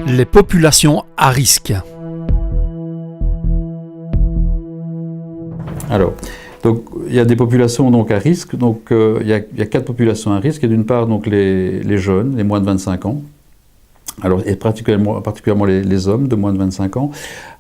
Les populations à risque. Alors, donc, il y a des populations donc, à risque. Donc, il y a 4 populations à risque. Et d'une part, donc, les jeunes, les moins de 25 ans. Alors, et particulièrement les hommes de moins de 25 ans.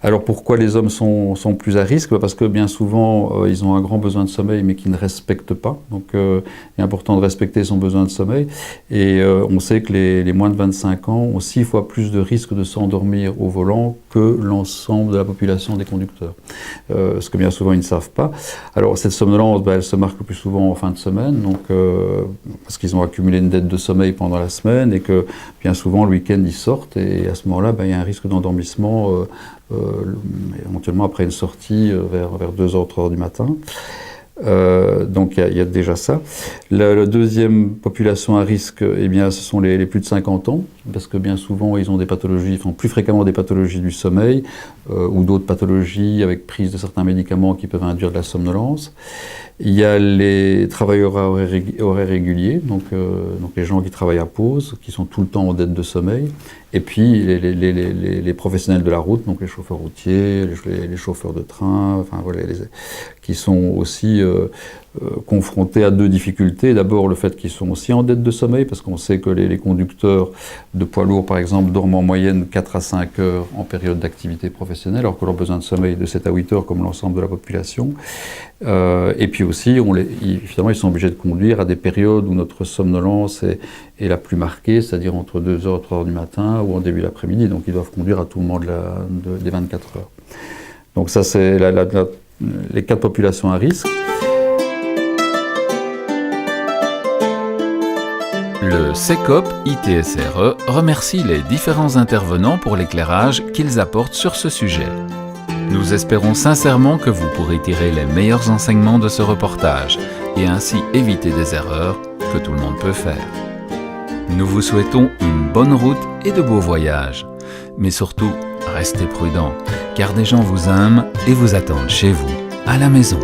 Alors, pourquoi les hommes sont plus à risque? Parce que bien souvent, ils ont un grand besoin de sommeil, mais qu'ils ne respectent pas. Donc, il est important de respecter son besoin de sommeil. Et on sait que les moins de 25 ans ont 6 fois plus de risques de s'endormir au volant que l'ensemble de la population des conducteurs. Ce que bien souvent, ils ne savent pas. Alors, cette somnolence, elle se marque le plus souvent en fin de semaine, donc, parce qu'ils ont accumulé une dette de sommeil pendant la semaine et que bien souvent, le week-end, ils sortent et à ce moment-là, il y a un risque d'endormissement éventuellement après une sortie vers 2h, 3h du matin. Donc il y a déjà ça. La deuxième population à risque, eh bien, ce sont les plus de 50 ans, parce que bien souvent ils ont des pathologies, enfin plus fréquemment des pathologies du sommeil ou d'autres pathologies avec prise de certains médicaments qui peuvent induire de la somnolence. Il y a les travailleurs à horaires réguliers, donc les gens qui travaillent à pause, qui sont tout le temps en dette de sommeil, et puis les professionnels de la route, donc les chauffeurs routiers, les chauffeurs de train, enfin voilà, qui sont aussi confrontés à 2 difficultés. D'abord le fait qu'ils sont aussi en dette de sommeil, parce qu'on sait que les conducteurs de poids lourds, par exemple, dorment en moyenne 4 à 5 heures en période d'activité professionnelle, alors que leur besoin de sommeil est de 7 à 8 heures comme l'ensemble de la population. Et puis aussi, finalement, ils sont obligés de conduire à des périodes où notre somnolence est la plus marquée, c'est-à-dire entre 2h et 3h du matin ou en début d'après-midi. Donc ils doivent conduire à tout moment des 24 heures. Donc ça, c'est les 4 populations à risque. Le CECOP ITSRE remercie les différents intervenants pour l'éclairage qu'ils apportent sur ce sujet. Nous espérons sincèrement que vous pourrez tirer les meilleurs enseignements de ce reportage et ainsi éviter des erreurs que tout le monde peut faire. Nous vous souhaitons une bonne route et de beaux voyages. Mais surtout, restez prudents, car des gens vous aiment et vous attendent chez vous, à la maison.